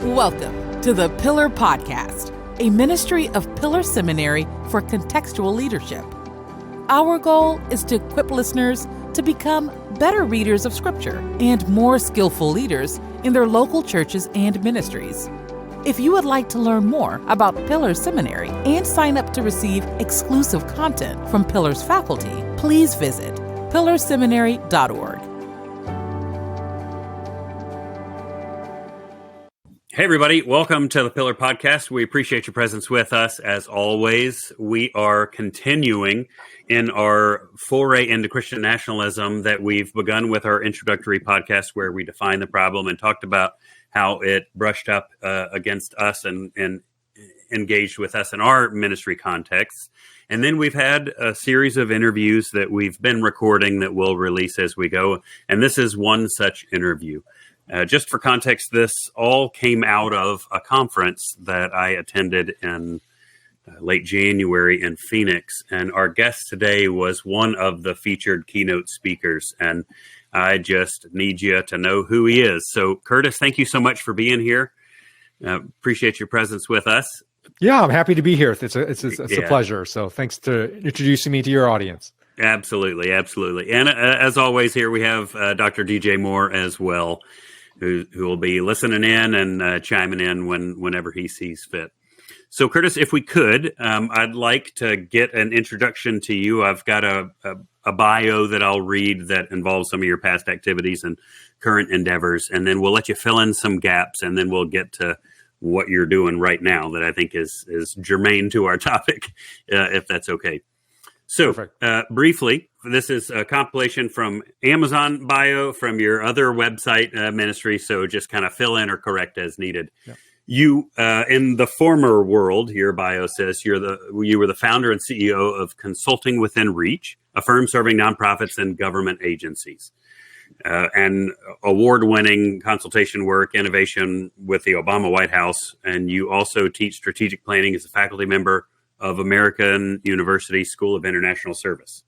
Welcome to the Pillar Podcast, a ministry of Pillar Seminary for contextual leadership. Our goal is to equip listeners to become better readers of Scripture and more skillful leaders in their local churches and ministries. If you would like to learn more about Pillar Seminary and sign up to receive exclusive content from Pillar's faculty, please visit pillarseminary.org. Hey, everybody. Welcome to the Pillar Podcast. We appreciate your presence with us. As always, we are continuing in our foray into Christian nationalism that we've begun with our introductory podcast where we defined the problem and talked about how it brushed up against us and engaged with us in our ministry context. And then we've had a series of interviews that we've been recording that we'll release as we go. And this is one such interview. Just for context, this all came out of a conference that I attended in late January in Phoenix. And our guest today was one of the featured keynote speakers. And I just need you to know who he is. So, Curtis, thank you so much for being here. Appreciate your presence with us. Yeah, I'm happy to be here. It's a pleasure. So thanks for introducing me to your audience. Absolutely, absolutely. And as always, here we have Dr. DJ Moore as well, who will be listening in and chiming in whenever he sees fit. So, Curtis, if we could, I'd like to get an introduction to you. I've got a bio that I'll read that involves some of your past activities and current endeavors, and then we'll let you fill in some gaps, and then we'll get to what you're doing right now that I think is germane to our topic, if that's okay. So, briefly, this is a compilation from Amazon bio, from your other website ministry, so just kind of fill in or correct as needed. Yeah. You, in the former world, your bio says you were the founder and CEO of Consulting Within Reach, a firm serving nonprofits and government agencies, and award-winning consultation work, innovation with the Obama White House, and you also teach strategic planning as a faculty member of American University School of International Service.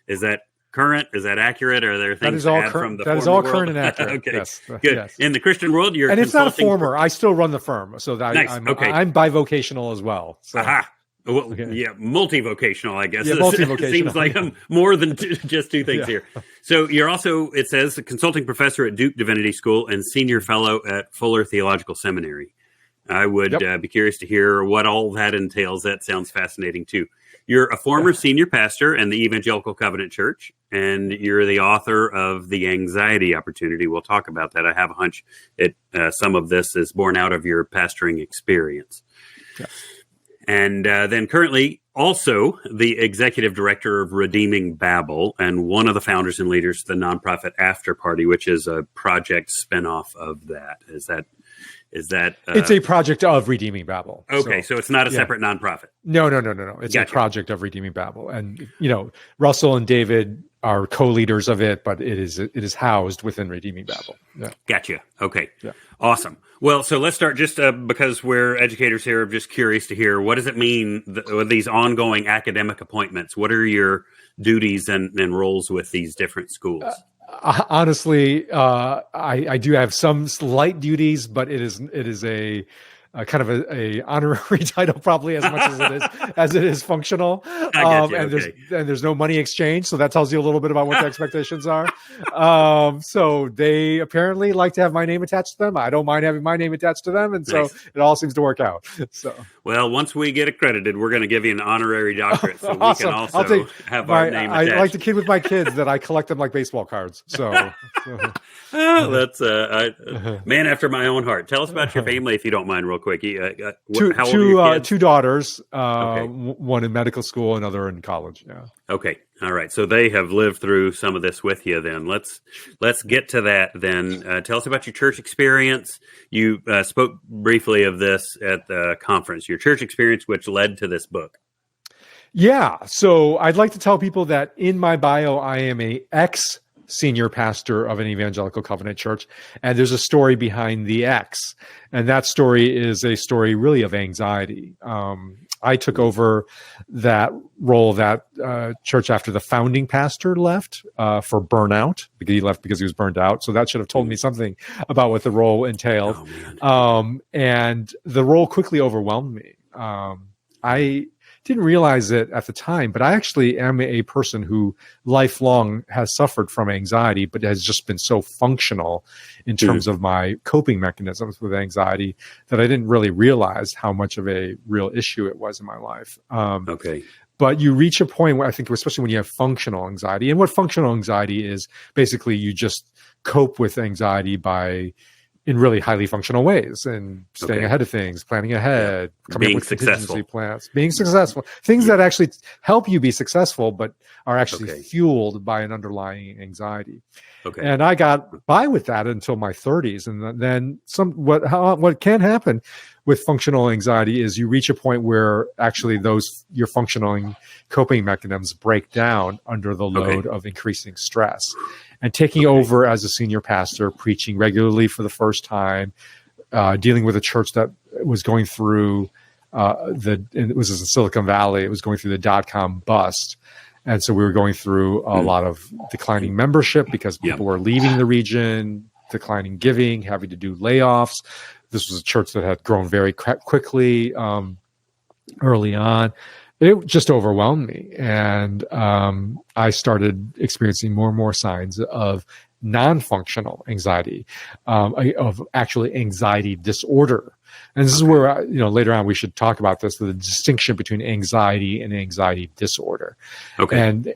Is that current? Is that accurate? Or are there things to add from the former world? That is all current and accurate. Okay, yes. Good. Yes. In the Christian world, you're and it's not a former. I still run the firm, so that nice. I'm bivocational as well. So. Aha. Well, yeah, multivocational, I guess. Yeah, multivocational. It seems like I'm more than just two things here. So you're also, it says, a consulting professor at Duke Divinity School and senior fellow at Fuller Theological Seminary. I would be curious to hear what all that entails. That sounds fascinating, too. You're a former senior pastor in the Evangelical Covenant Church, and you're the author of The Anxiety Opportunity. We'll talk about that. I have a hunch some of this is born out of your pastoring experience. Yes. And then currently also the executive director of Redeeming Babel and one of the founders and leaders of the nonprofit After Party, which is a project spinoff of that. Is that it's a project of Redeeming Babel. Okay, so it's not a separate nonprofit. No. It's a project of Redeeming Babel, and Russell and David are co-leaders of it, but it is housed within Redeeming Babel. Yeah. Gotcha. Okay. Yeah. Awesome. Well, so let's start just because we're educators here. I'm just curious to hear, what does it mean with these ongoing academic appointments? What are your duties and roles with these different schools? Honestly, I do have some slight duties, but it is a kind of a honorary title, probably as much as it is functional. There's no money exchange, so that tells you a little bit about what the expectations are. So they apparently like to have my name attached to them. I don't mind having my name attached to them, and so it all seems to work out. So, well, once we get accredited, we're going to give you an honorary doctorate, so awesome. We can also have our name attached. I like to kid with my kids that I collect them like baseball cards. So, that's man after my own heart. Tell us about your family, if you don't mind, real quick. How old are your kids? Two daughters, one in medical school, another in college. Yeah. Okay. All right. So they have lived through some of this with you then. Let's get to that then. Tell us about your church experience. You spoke briefly of this at the conference, your church experience, which led to this book. Yeah. So I'd like to tell people that in my bio, I am a ex-senior pastor of an evangelical covenant church, and there's a story behind the X, and that story is a story really of anxiety. I took over that role of that church after the founding pastor left for burnout, because he left because he was burned out. So that should have told me something about what the role entailed. And the role quickly overwhelmed me. I didn't realize it at the time, but I actually am a person who lifelong has suffered from anxiety, but has just been so functional in terms of my coping mechanisms with anxiety that I didn't really realize how much of a real issue it was in my life. But you reach a point where I think, especially when you have functional anxiety, and what functional anxiety is, basically you just cope with anxiety in really highly functional ways and staying ahead of things, planning ahead, coming up with contingency plans, being successful, things that actually help you be successful, but are actually fueled by an underlying anxiety. And I got by with that until my 30s. And then what can happen with functional anxiety is you reach a point where actually your functional coping mechanisms break down under the load of increasing stress. And taking over as a senior pastor, preaching regularly for the first time, dealing with a church that was going through it was in Silicon Valley. It was going through the dot-com bust. And so we were going through a lot of declining membership because people were leaving the region, declining giving, having to do layoffs. This was a church that had grown very quickly early on. It just overwhelmed me. And I started experiencing more and more signs of non-functional anxiety, of actually anxiety disorder. And this is where, later on we should talk about this, the distinction between anxiety and anxiety disorder. And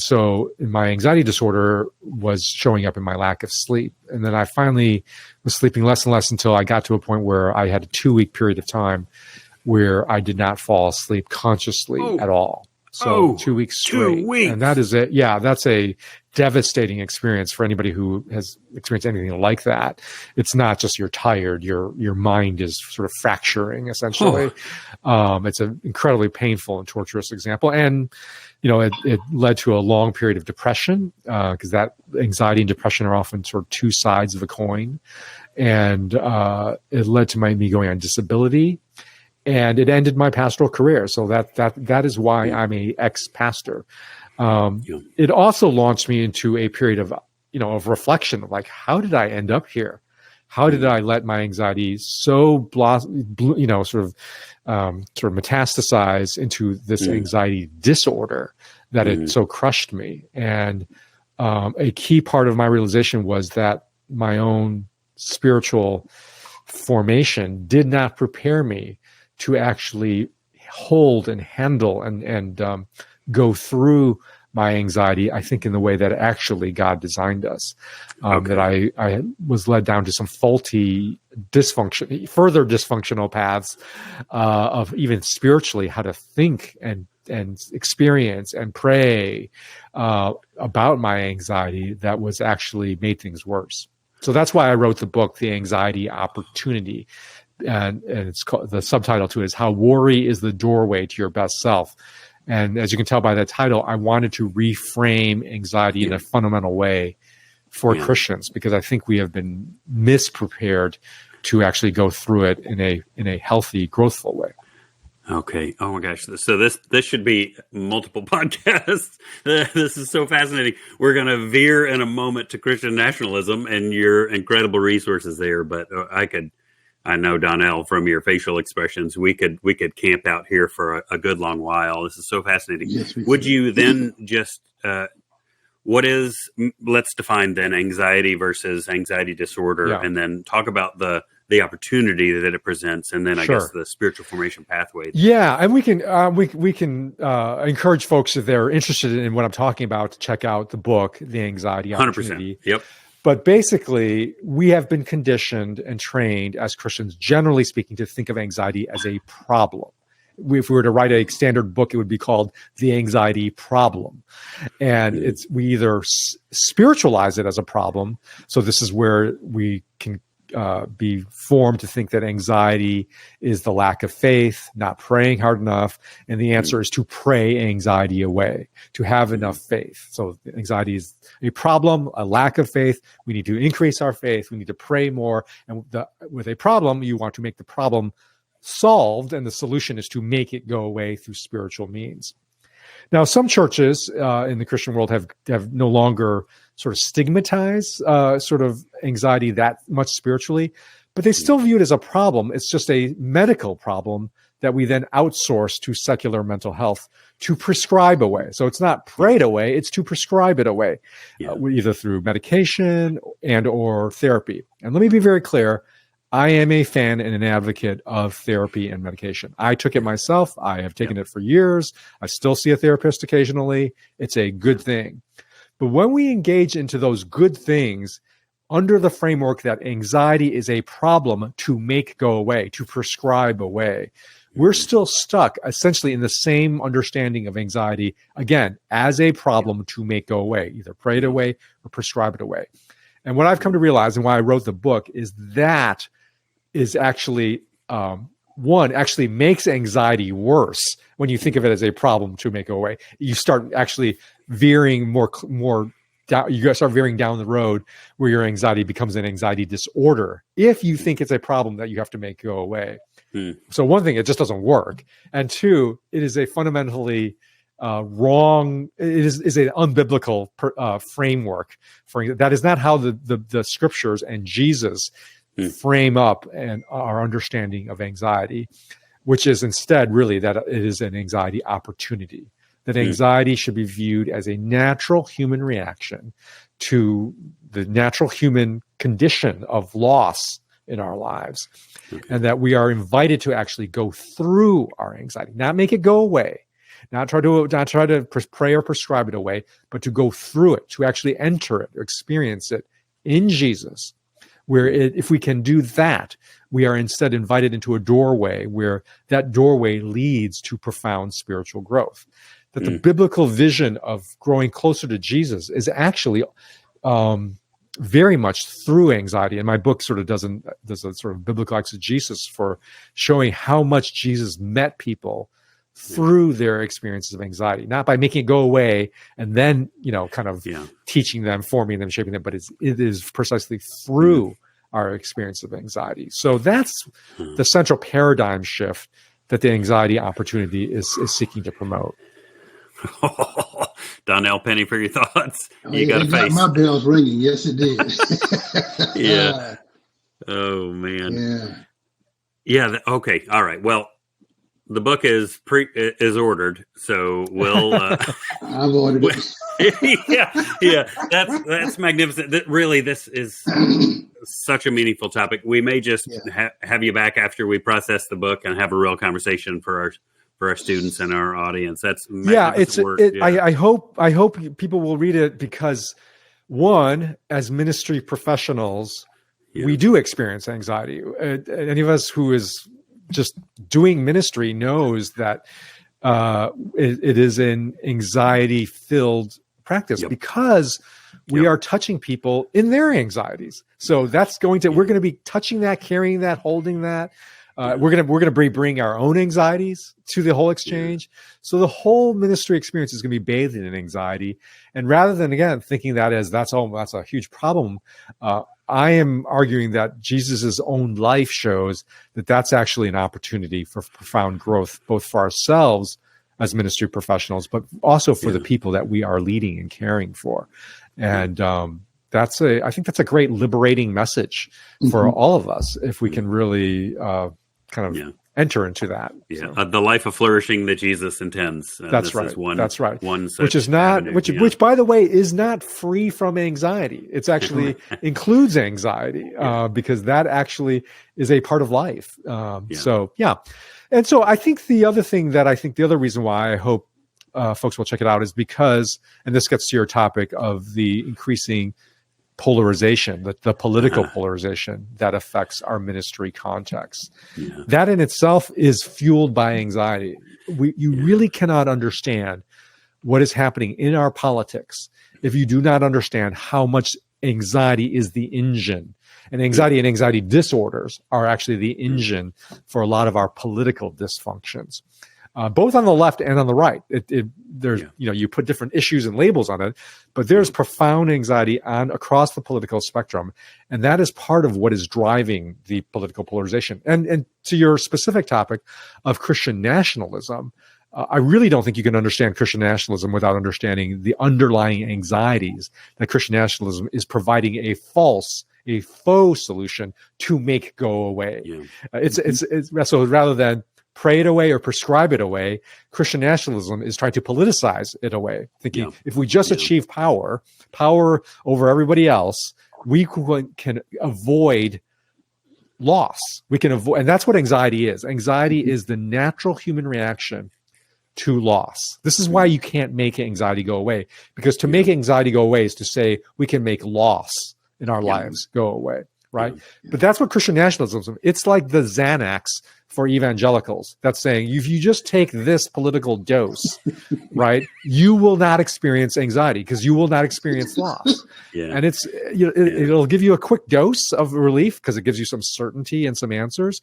so my anxiety disorder was showing up in my lack of sleep. And then I finally was sleeping less and less until I got to a point where I had a 2-week period of time where I did not fall asleep consciously at all. So 2 weeks straight. 2 weeks. And that is it. Yeah, that's a devastating experience for anybody who has experienced anything like that. It's not just you're tired, your mind is sort of fracturing essentially. It's an incredibly painful and torturous example. And, it led to a long period of depression because that anxiety and depression are often sort of two sides of a coin. And it led to me going on disability. And it ended my pastoral career. So that is why I'm a ex-pastor. It also launched me into a period of, of reflection, of like, how did I end up here? How did I let my anxiety so metastasize into this anxiety disorder that it so crushed me? And a key part of my realization was that my own spiritual formation did not prepare me to actually hold and handle and go through my anxiety, I think, in the way that actually God designed us. That I was led down to some faulty further dysfunctional paths of even spiritually how to think and experience and pray about my anxiety that was actually made things worse. So that's why I wrote the book, The Anxiety Opportunity. And it's called, the subtitle to it is How Worry is the Doorway to Your Best Self. And as you can tell by the title, I wanted to reframe anxiety in a fundamental way for Christians, because I think we have been misprepared to actually go through it in a healthy, growthful way. Okay. Oh my gosh. So this should be multiple podcasts. This is so fascinating. We're going to veer in a moment to Christian nationalism and your incredible resources there. But I know, Donnell, from your facial expressions, we could camp out here for a good long while. This is so fascinating. Yes, Would you then just, let's define then anxiety versus anxiety disorder, and then talk about the opportunity that it presents, and then I guess the spiritual formation pathway. Yeah, and we can encourage folks, if they're interested in what I'm talking about, to check out the book, The Anxiety Opportunity. 100%. Yep. But basically, we have been conditioned and trained as Christians, generally speaking, to think of anxiety as a problem. If we were to write a standard book, it would be called The Anxiety Problem. And we either spiritualize it as a problem. So this is where we can be formed to think that anxiety is the lack of faith, not praying hard enough. And the answer is to pray anxiety away, to have enough faith. So anxiety is a problem, a lack of faith. We need to increase our faith. We need to pray more. And with a problem, you want to make the problem solved, and the solution is to make it go away through spiritual means. Now, some churches in the Christian world have no longer sort of stigmatized sort of anxiety that much spiritually, but they still view it as a problem. It's just a medical problem that we then outsource to secular mental health to prescribe away. So it's not prayed away, it's to prescribe it away, either through medication and or therapy. And let me be very clear, I am a fan and an advocate of therapy and medication. I took it myself. I have taken it for years. I still see a therapist occasionally. It's a good thing. But when we engage into those good things under the framework that anxiety is a problem to make go away, to prescribe away, we're still stuck essentially in the same understanding of anxiety, again, as a problem to make go away, either pray it away or prescribe it away. And what I've come to realize, and why I wrote the book, is that is actually, actually makes anxiety worse when you think of it as a problem to make go away. You start actually veering more down, you start veering down the road where your anxiety becomes an anxiety disorder if you think it's a problem that you have to make go away. So one thing, it just doesn't work. And two, it is a fundamentally wrong, it is an unbiblical framework. That is not how the scriptures and Jesus frame up and our understanding of anxiety, which is instead really that it is an anxiety opportunity, that anxiety should be viewed as a natural human reaction to the natural human condition of loss in our lives, and that we are invited to actually go through our anxiety, not make it go away, not try to pray or prescribe it away, but to go through it, to actually enter it, experience it in Jesus. Where if we can do that, we are instead invited into a doorway where that doorway leads to profound spiritual growth. That the biblical vision of growing closer to Jesus is actually very much through anxiety. And my book sort of does a sort of biblical exegesis for showing how much Jesus met people through their experiences of anxiety, not by making it go away and then, teaching them, forming them, shaping them, but it is precisely through our experience of anxiety. So that's the central paradigm shift that the anxiety opportunity is seeking to promote. Donnell Penny, for your thoughts. You got a face. My bells ringing. Yes, it did. Yeah. Oh man. Yeah. Okay. All right. Well, the book is ordered, so we'll. I've ordered it. Yeah. That's magnificent. Really, this is such a meaningful topic. We may just have you back after we process the book and have a real conversation for our students and our audience. That's work. I hope people will read it because, one, as ministry professionals, we do experience anxiety. Any of us who is just doing ministry knows that it is an anxiety-filled practice because we are touching people in their anxieties. So that's we're going to be touching that, carrying that, holding that. We're going to bring our own anxieties to the whole exchange. So the whole ministry experience is going to be bathed in anxiety. And rather than, again, thinking that as that's a huge problem, I am arguing that Jesus's own life shows that that's actually an opportunity for profound growth, both for ourselves as ministry professionals, but also for the people that we are leading and caring for. And I think that's a great liberating message for all of us if we can really enter into that. Yeah, the life of flourishing that Jesus intends. That's right. That's right. Which is not, which by the way, is not free from anxiety. It's actually includes anxiety because that actually is a part of life. And so I think the other reason why I hope folks will check it out is because, and this gets to your topic of the increasing polarization, the political polarization that affects our ministry context. That in itself is fueled by anxiety. You really cannot understand what is happening in our politics if you do not understand how much anxiety is the engine. And anxiety disorders are actually the engine for a lot of our political dysfunctions. both on the left and on the right. There's you put different issues and labels on it, but there's profound anxiety across the political spectrum, and that is part of what is driving the political polarization. And to your specific topic of Christian nationalism, I really don't think you can understand Christian nationalism without understanding the underlying anxieties that Christian nationalism is providing a faux solution to make go away. Yeah. It's so rather than pray it away or prescribe it away, Christian nationalism is trying to politicize it away, thinking if we just achieve power over everybody else, we can avoid loss. We can avoid, and that's what anxiety is. Anxiety is the natural human reaction to loss. This is why you can't make anxiety go away, because to make anxiety go away is to say we can make loss in our lives go away, right? But that's what Christian nationalism is. It's like the Xanax for evangelicals. That's saying if you just take this political dose, right, you will not experience anxiety because you will not experience loss. And it's it'll give you a quick dose of relief because it gives you some certainty and some answers.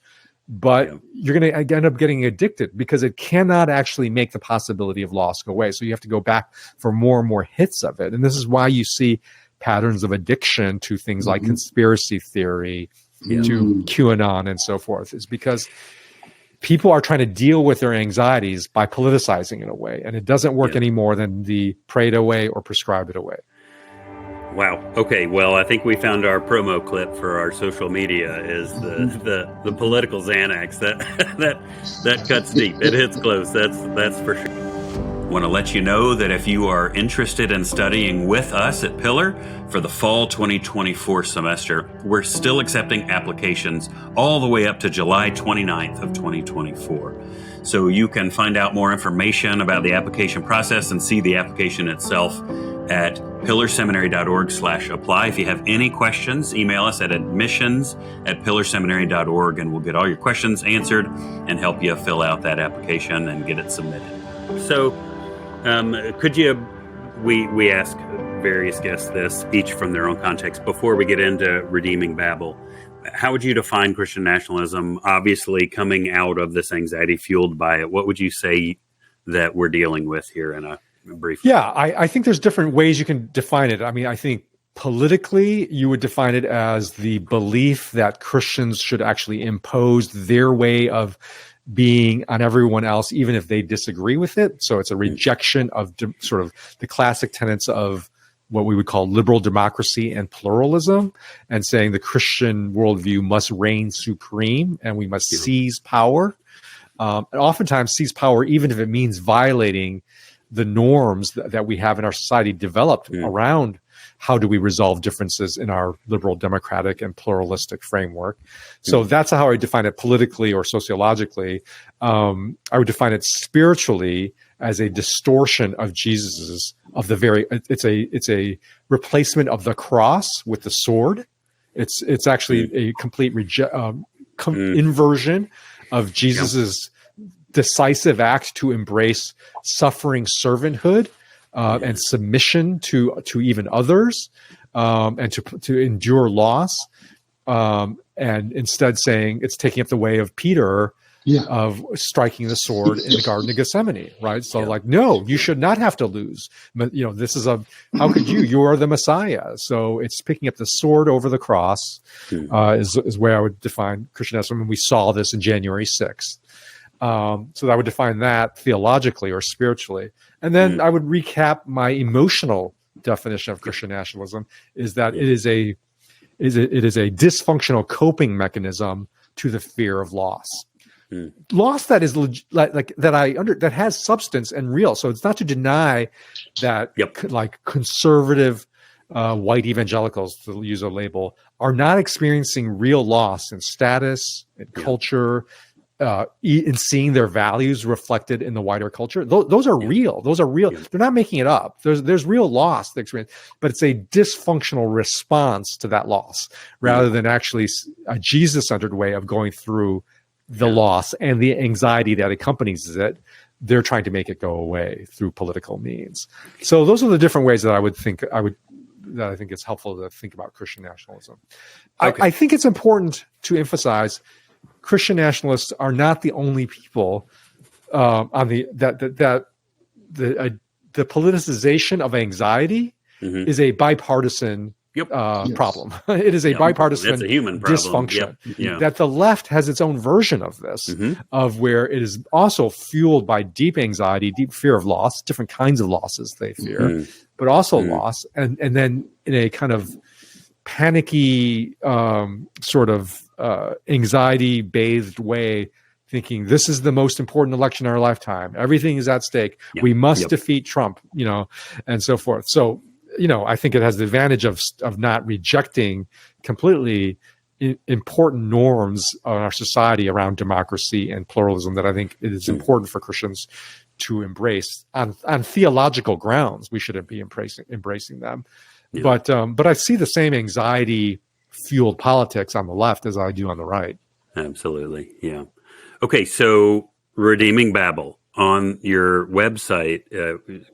But you're going to end up getting addicted because it cannot actually make the possibility of loss go away. So you have to go back for more and more hits of it. And this is why you see patterns of addiction to things like conspiracy theory, to QAnon and so forth, is because people are trying to deal with their anxieties by politicizing it away. And it doesn't work any more than the pray it away or prescribe it away. Wow. Okay. Well, I think we found our promo clip for our social media is the political Xanax that cuts deep. It hits close. That's for sure. Want to let you know that if you are interested in studying with us at Pillar for the fall 2024 semester, we're still accepting applications all the way up to July 29th of 2024. So you can find out more information about the application process and see the application itself at pillarseminary.org/apply. If you have any questions, email us at admissions@pillarseminary.org and we'll get all your questions answered and help you fill out that application and get it submitted. So could you, we ask various guests this, each from their own context, before we get into Redeeming Babel, how would you define Christian nationalism, obviously coming out of this anxiety fueled by it? What would you say that we're dealing with here in a brief? Yeah, I think there's different ways you can define it. I mean, I think politically, you would define it as the belief that Christians should actually impose their way of being on everyone else, even if they disagree with it. So it's a rejection of sort of the classic tenets of what we would call liberal democracy and pluralism, and saying the Christian worldview must reign supreme and we must seize power. And oftentimes seize power, even if it means violating the norms that we have in our society developed around how do we resolve differences in our liberal democratic and pluralistic framework. So that's how I define it politically or sociologically. I would define it spiritually as a distortion of Jesus's, of the very, it's a replacement of the cross with the sword. It's actually a complete inversion of Jesus's decisive act to embrace suffering servanthood and submission to even others, and to endure loss, and instead saying it's taking up the way of Peter of striking the sword in the Garden of Gethsemane, right? So like, no, you should not have to lose. But, this is how could you? You are the Messiah. So it's picking up the sword over the cross is where I would define Christianism, and we saw this in January 6th. So I would define that theologically or spiritually. And then I would recap my emotional definition of Christian nationalism is that it is a dysfunctional coping mechanism to the fear of loss. Loss that is that has substance and real. So it's not to deny that like conservative white evangelicals, to use a label, are not experiencing real loss in status, in culture, in seeing their values reflected in the wider culture. Those are real. Those are real. They're not making it up. There's real loss they experience, but it's a dysfunctional response to that loss rather than actually a Jesus-centered way of going through the loss and the anxiety that accompanies it. They're trying to make it go away through political means. So those are the different ways that I think it's helpful to think about Christian nationalism. Okay. I think it's important to emphasize Christian nationalists are not the only people on the politicization of anxiety is a bipartisan problem. It is a bipartisan That's a human problem. dysfunction. That the left has its own version of this, of where it is also fueled by deep anxiety, deep fear of loss, different kinds of losses they fear, but also loss, and then in a kind of panicky sort of anxiety-bathed way, thinking this is the most important election in our lifetime. Everything is at stake. We must defeat Trump, and so forth. So, I think it has the advantage of not rejecting completely important norms of our society around democracy and pluralism that I think it is important for Christians to embrace on theological grounds. We shouldn't be embracing them. Yeah. But I see the same anxiety-fueled politics on the left as I do on the right. Absolutely, yeah. Okay, so Redeeming Babel on your website,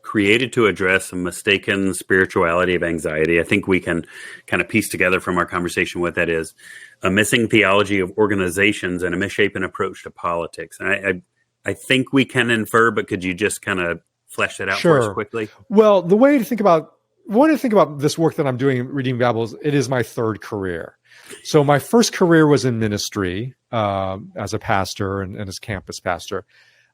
created to address a mistaken spirituality of anxiety. I think we can kind of piece together from our conversation what that is. A missing theology of organizations and a misshapen approach to politics. And I think we can infer, but could you just kind of flesh that out for us quickly? Well, the way to think about this work that I'm doing in Redeeming Babel is it is my third career. So my first career was in ministry as a pastor and as campus pastor.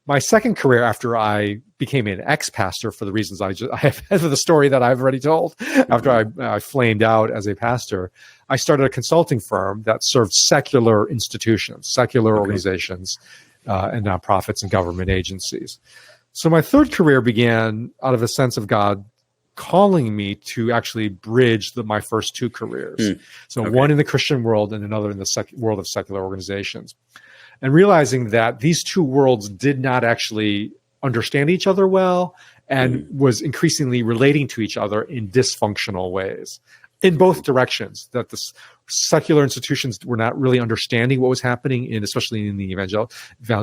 My second career, after I became an ex-pastor for the reasons I have for the story that I've already told, after I flamed out as a pastor, I started a consulting firm that served secular institutions, secular organizations, and nonprofits and government agencies. So my third career began out of a sense of God calling me to actually bridge my first two careers. So one in the Christian world and another in the world of secular organizations. And realizing that these two worlds did not actually understand each other well and was increasingly relating to each other in dysfunctional ways in both directions, that the secular institutions were not really understanding what was happening, especially in the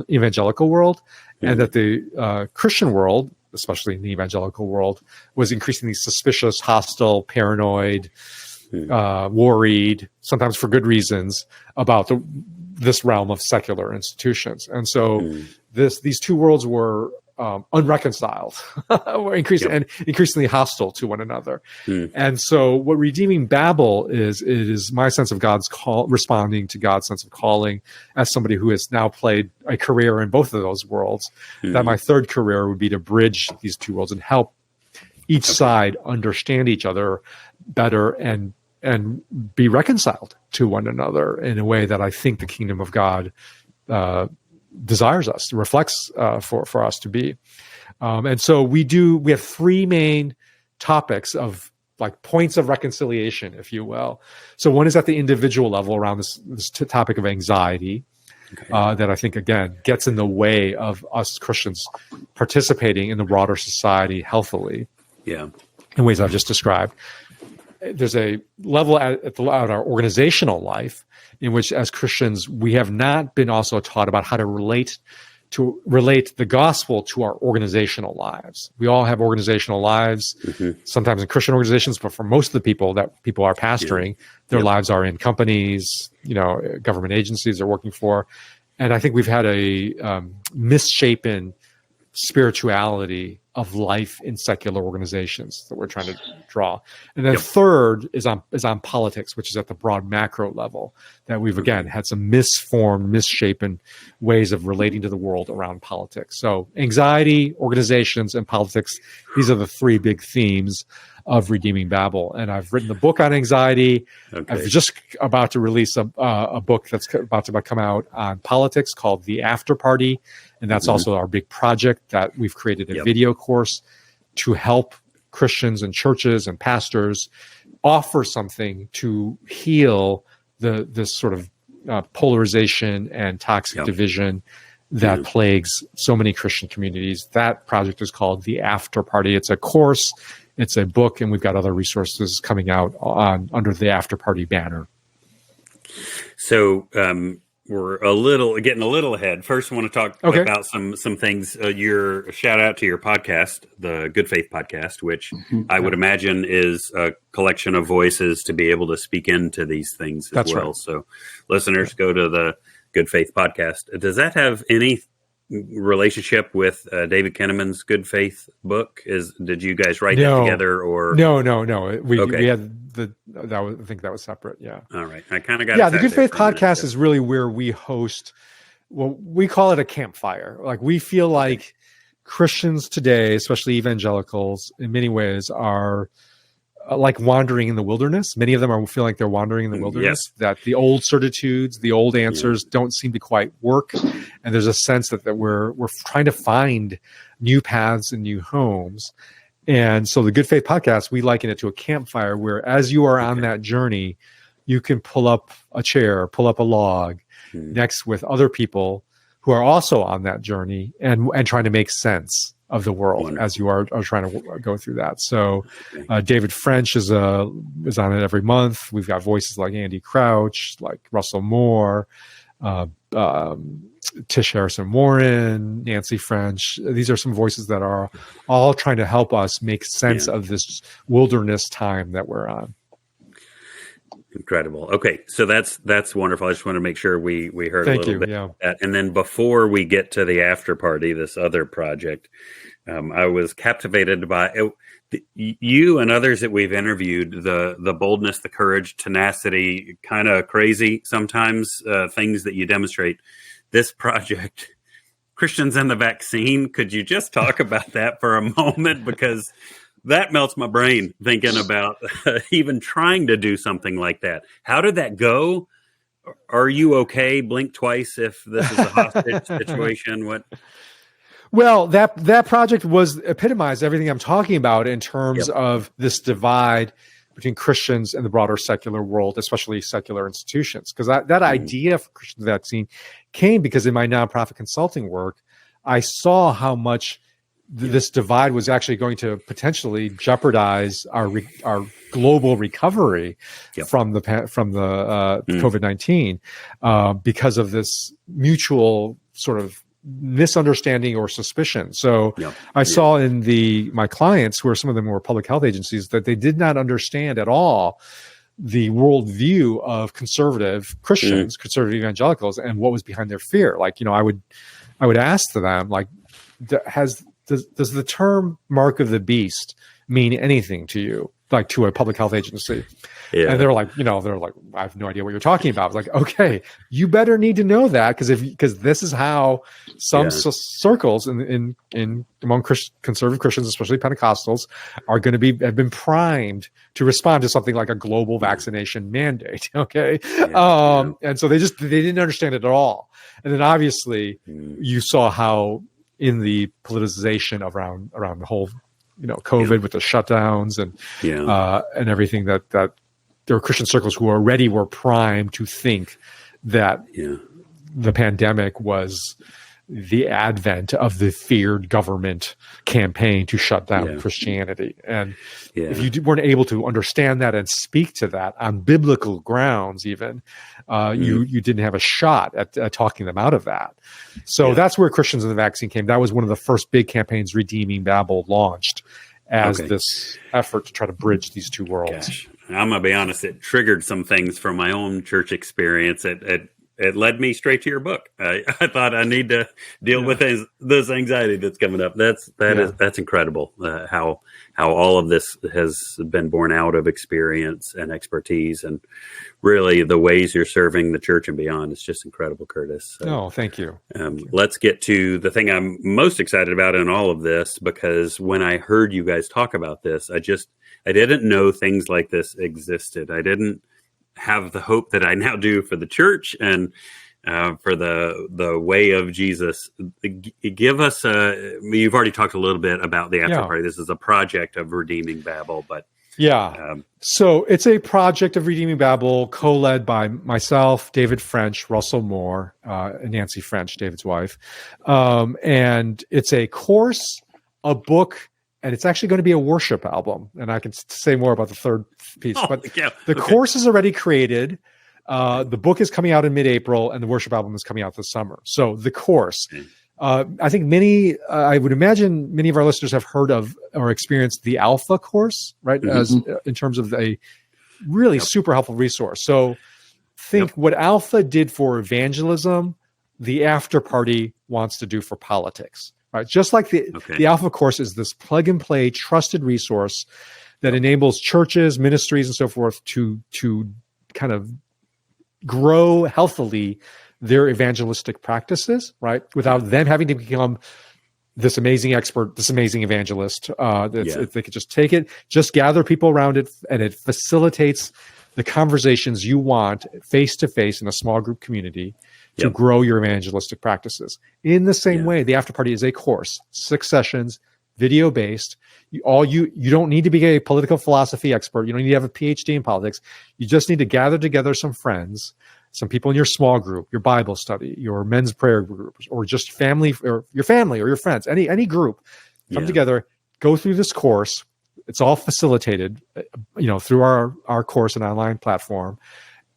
evangelical world, and that the Christian world, especially in the evangelical world, was increasingly suspicious, hostile, paranoid, worried, sometimes for good reasons, about this realm of secular institutions. And so these two worlds were unreconciled, were increasingly hostile to one another. And so what Redeeming Babel is, it is my sense of God's call, responding to God's sense of calling as somebody who has now played a career in both of those worlds, that my third career would be to bridge these two worlds and help each side understand each other better and be reconciled to one another in a way that I think the kingdom of God desires us, reflects for us to be. And so we have three main topics of like points of reconciliation, if you will. So one is at the individual level around this topic of anxiety, that I think, again, gets in the way of us Christians participating in the broader society healthily in ways I've just described. There's a level at our organizational life in which, as Christians, we have not been also taught about how to relate the gospel to our organizational lives. We all have organizational lives, sometimes in Christian organizations, but for most of the people that people are pastoring, their lives are in companies, government agencies they're working for. And I think we've had a misshapen spirituality of life in secular organizations that we're trying to draw. And then third is on politics, which is at the broad macro level, that we've again had some misshapen ways of relating to the world around politics. So anxiety, organizations, and politics, these are the three big themes of Redeeming Babel. And I've written the book on anxiety. I'm just about to release a book that's about to come out on politics called The After Party. And that's also our big project that we've created a video course to help Christians and churches and pastors offer something to heal this sort of polarization and toxic division that plagues so many Christian communities. That project is called The After Party. It's a course, it's a book, and we've got other resources coming out under the After Party banner. So we're getting a little ahead. First, I want to talk about some things. Your shout out to your podcast, the Good Faith Podcast, which I would imagine is a collection of voices to be able to speak into these things as well. Right. So listeners, go to the Good Faith Podcast. Does that have any relationship with David Kinnaman's Good Faith book? Did you guys write that together, or no? We had I think that was separate. Yeah. All right. I kind of got the Good Faith podcast is really where we host. Well, we call it a campfire. Like, we feel like Christians today, especially evangelicals, in many ways are like wandering in the wilderness. Many of them feel like they're wandering in the wilderness, that the old certitudes, the old answers don't seem to quite work. And there's a sense that we're trying to find new paths and new homes. And so the Good Faith podcast, we liken it to a campfire where, as you are on that journey, you can pull up a chair, pull up a log next with other people who are also on that journey and trying to make sense of the world as you are trying to go through that. So David French is on it every month. We've got voices like Andy Crouch, like Russell Moore, Tish Harrison Warren, Nancy French. These are some voices that are all trying to help us make sense of this wilderness time that we're on. Incredible. Okay, so that's wonderful. I just want to make sure we heard a little bit of that. And then before we get to the after party, this other project, I was captivated by you and others that we've interviewed, the boldness, the courage, tenacity, kind of crazy sometimes things that you demonstrate. This project, Christians and the Vaccine, could you just talk about that for a moment? Because that melts my brain thinking about even trying to do something like that. How did that go? Are you okay? Blink twice if this is a hostage situation. What? Well, that project was epitomized everything I'm talking about in terms of this divide between Christians and the broader secular world, especially secular institutions. Because that idea for Christian Vaccine came because in my nonprofit consulting work, I saw how much this divide was actually going to potentially jeopardize our global recovery from the COVID-19 because of this mutual sort of misunderstanding or suspicion. So I saw in my clients, who are some of them were public health agencies, that they did not understand at all the worldview of conservative Christians, conservative evangelicals, and what was behind their fear. Like, I would ask them, like, does the term mark of the beast mean anything to you, like to a public health agency? And they're like, I have no idea what you're talking about. I was like, okay, you better need to know that because this is how some circles in among conservative Christians, especially Pentecostals, are going to have been primed to respond to something like a global vaccination mandate. Okay. And so they didn't understand it at all. And then obviously you saw how in the politicization around the whole, COVID with the shutdowns and everything that there were Christian circles who already were primed to think that the pandemic was the advent of the feared government campaign to shut down Christianity. And if you weren't able to understand that and speak to that on biblical grounds, even, you didn't have a shot at talking them out of that. So that's where Christians and the Vaccine came. That was one of the first big campaigns Redeeming Babel launched as this effort to try to bridge these two worlds. Gosh. I'm going to be honest, it triggered some things from my own church experience. It led me straight to your book. I thought I need to deal with this anxiety that's coming up. That's incredible. How all of this has been born out of experience and expertise, and really the ways you're serving the church and beyond. It's just incredible, Curtis. So, thank you. Let's get to the thing I'm most excited about in all of this, because when I heard you guys talk about this, I didn't know things like this existed. I didn't have the hope that I now do for the church and for the way of Jesus. Give us you've already talked a little bit about the after party. This is a project of Redeeming Babel, but so it's a project of Redeeming Babel co-led by myself, David French, Russell Moore, and Nancy French, David's wife. And it's a course, a book, and it's actually going to be a worship album. And I can say more about the third piece. But the course is already created. The book is coming out in mid-April, and the worship album is coming out this summer. So the course, I think I would imagine many of our listeners have heard of or experienced the Alpha course, right? As in terms of a really super helpful resource. So think what Alpha did for evangelism, the after party wants to do for politics. Right? Just like the Alpha course is this plug and play trusted resource that enables churches, ministries, and so forth to kind of grow healthily their evangelistic practices, right? Without them having to become this amazing expert, this amazing evangelist. If they could just take it, just gather people around it, and it facilitates the conversations you want face to face in a small group community to grow your evangelistic practices. In the same way, the after party is a course, 6 sessions, video based. You don't need to be a political philosophy expert. You don't need to have a PhD in politics. You just need to gather together some friends, some people in your small group, your Bible study, your men's prayer group, or just family, or your family or your friends, any group, come together, go through this course. It's all facilitated, through our course and online platform.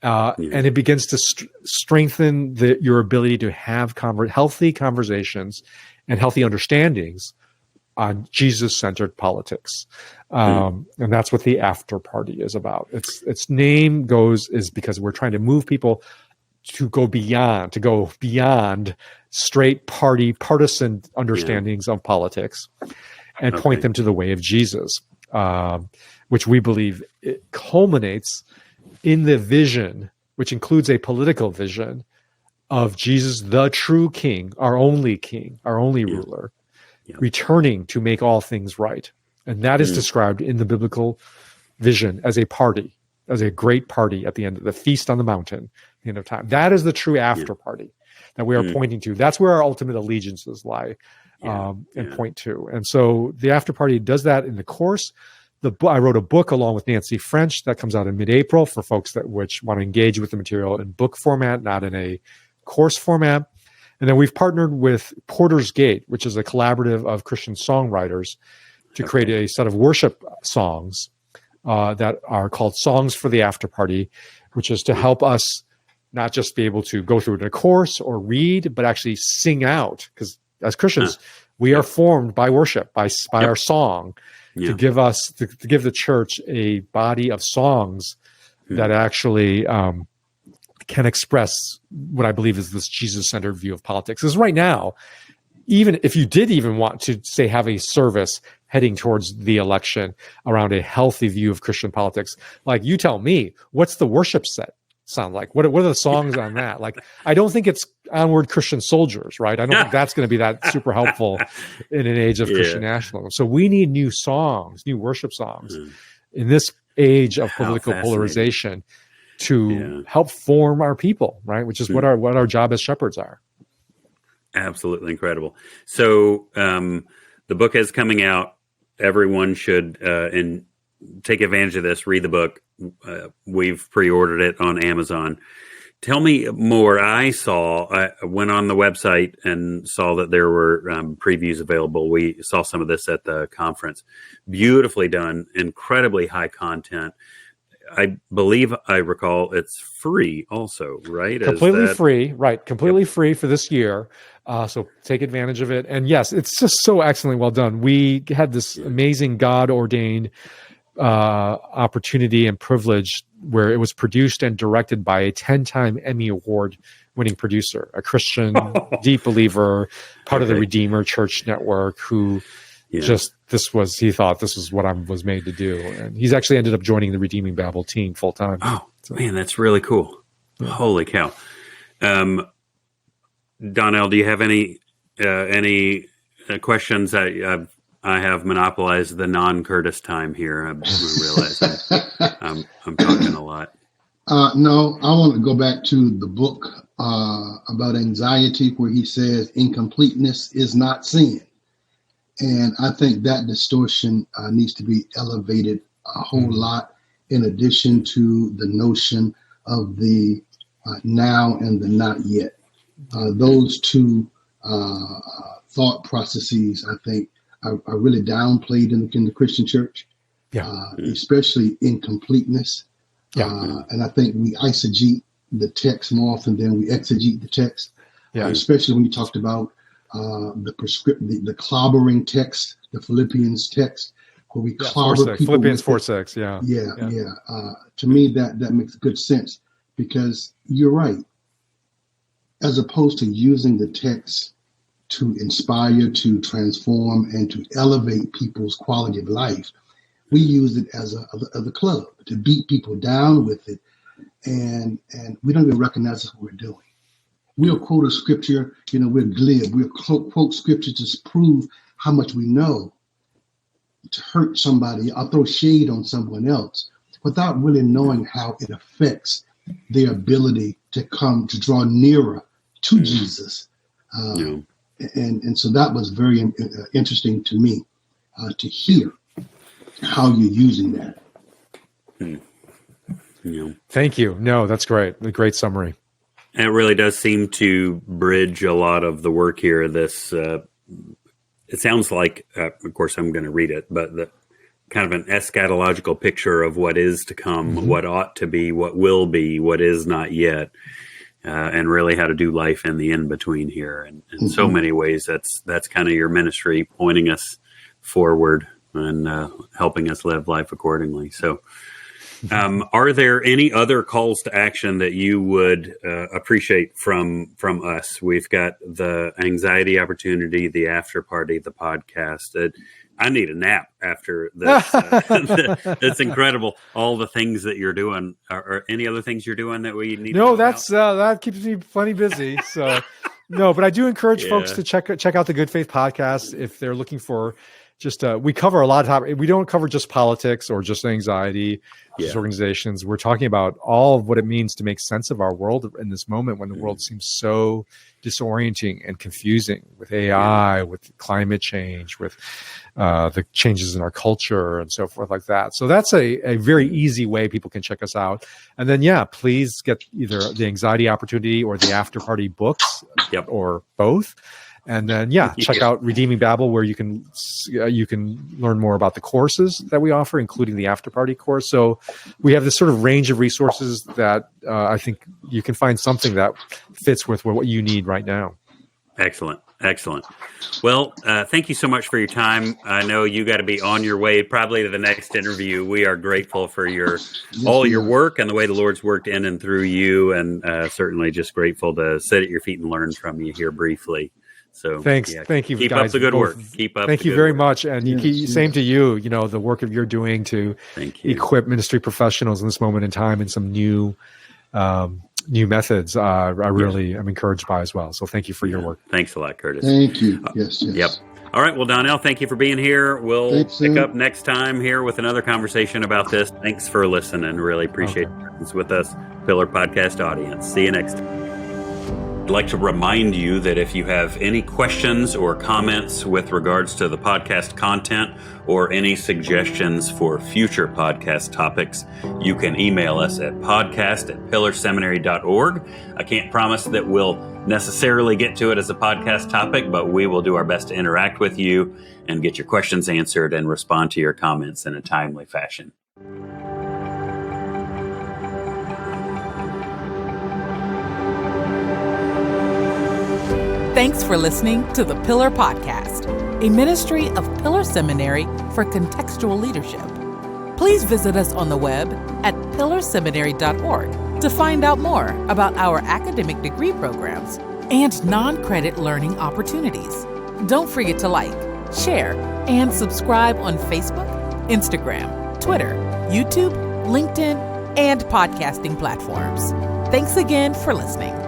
And it begins to strengthen your ability to have healthy conversations and healthy understandings on Jesus-centered politics. And that's what the after party is about. Its name is because we're trying to move people to go beyond straight partisan understandings of politics and point them to the way of Jesus, which we believe it culminates in the vision, which includes a political vision of Jesus, the true king, our only ruler, returning to make all things right. And that is described in the biblical vision as a party, as a great party at the end of the feast on the mountain, the end of time. That is the true after party that we are pointing to. That's where our ultimate allegiances lie and point to. And so the after party does that in the course. I wrote a book along with Nancy French that comes out in mid-April for folks which want to engage with the material in book format, not in a course format. And then we've partnered with Porter's Gate, which is a collaborative of Christian songwriters, to create a set of worship songs that are called Songs for the After Party, which is to help us not just be able to go through a course or read, but actually sing out. Because as Christians, we are formed by worship, by our song. To give the church a body of songs that actually can express what I believe is this Jesus-centered view of politics. Because right now, even if you did even want to say have a service heading towards the election around a healthy view of Christian politics, like you tell me, what's the worship set sound like? What are the songs on that? Like, I don't think it's Onward Christian Soldiers, right? I don't think that's going to be that super helpful in an age of Christian nationalism. So we need new songs, new worship songs in this age of political polarization to help form our people, right? Which is what our job as shepherds are. Absolutely incredible. So the book is coming out. Everyone should take advantage of this. Read the book. We've pre-ordered it on Amazon. Tell me more. I went on the website and saw that there were previews available. We saw some of this at the conference. Beautifully done, incredibly high content. I believe I recall it's free also, right? Completely free, right? Completely free for this year. So take advantage of it. And yes, it's just so excellently well done. We had this amazing God-ordained opportunity and privilege where it was produced and directed by a 10-time Emmy Award winning producer, a Christian deep believer, part of the Redeemer Church Network, who he thought this was what I was made to do. And he's actually ended up joining the Redeeming Babel team full time. Oh, man, that's really cool. Yeah. Holy cow. Donnell, do you have any questions? I have monopolized the non-Curtis time here. I realize I'm talking a lot. No, I want to go back to the book about anxiety, where he says incompleteness is not sin. And I think that distortion needs to be elevated a whole lot, in addition to the notion of the now and the not yet. Those two thought processes, I think, are really downplayed in the Christian church, especially incompleteness. And I think we eisegete the text more often than we exegete the text, especially when you talked about the clobbering text, the Philippians text, where we clobber people. Philippians 4:6, To me, that makes good sense, because you're right. as opposed to using the text to inspire, to transform, and to elevate people's quality of life, we use it as a club to beat people down with it, and we don't even recognize what we're doing. We'll quote a scripture, we're glib. We'll quote scripture to prove how much we know, to hurt somebody or throw shade on someone else, without really knowing how it affects their ability to draw nearer to Jesus. And so that was very interesting to me to hear how you're using that. Thank you. No, that's great. A great summary. And it really does seem to bridge a lot of the work here. This, it sounds like, of course, I'm going to read it, but the kind of an eschatological picture of what is to come, what ought to be, what will be, what is not yet, and really how to do life in the in-between here. And in so many ways, that's kind of your ministry, pointing us forward and helping us live life accordingly. So are there any other calls to action that you would appreciate from us? We've got the anxiety opportunity, the after party, the podcast. I need a nap after this. That's incredible. All the things that you're doing. Are any other things you're doing that we need? No, that keeps me plenty busy. So no, but I do encourage folks to check out the Good Faith podcast if they're looking for. We cover a lot of topics. We don't cover just politics or just anxiety, just organizations. We're talking about all of what it means to make sense of our world in this moment when the world seems so disorienting and confusing with AI, with climate change, with the changes in our culture and so forth like that. So that's a very easy way people can check us out. And then, please get either the Anxiety Opportunity or the After Party books or both. And then, check out Redeeming Babel, where you can learn more about the courses that we offer, including the After Party course. So we have this sort of range of resources that I think you can find something that fits with what you need right now. Excellent. Well, thank you so much for your time. I know you got to be on your way probably to the next interview. We are grateful for all your work and the way the Lord's worked in and through you, and certainly just grateful to sit at your feet and learn from you here briefly. So thank you. Keep guys, up the good work. Thank you very much, and same to you. The work that you're doing to equip ministry professionals in this moment in time in some new methods. I really am encouraged by as well. So thank you for your work. Thanks a lot, Curtis. Thank you. Yes. Yep. All right. Well, Donnell, thank you for being here. We'll pick up next time here with another conversation about this. Thanks for listening. Really appreciate your presence with us, Pillar Podcast audience. See you next time. I'd like to remind you that if you have any questions or comments with regards to the podcast content or any suggestions for future podcast topics, you can email us at podcast@pillarseminary.org. I can't promise that we'll necessarily get to it as a podcast topic, but we will do our best to interact with you and get your questions answered and respond to your comments in a timely fashion. Thanks for listening to the Pillar Podcast, a ministry of Pillar Seminary for contextual leadership. Please visit us on the web at pillarseminary.org to find out more about our academic degree programs and non-credit learning opportunities. Don't forget to like, share, and subscribe on Facebook, Instagram, Twitter, YouTube, LinkedIn, and podcasting platforms. Thanks again for listening.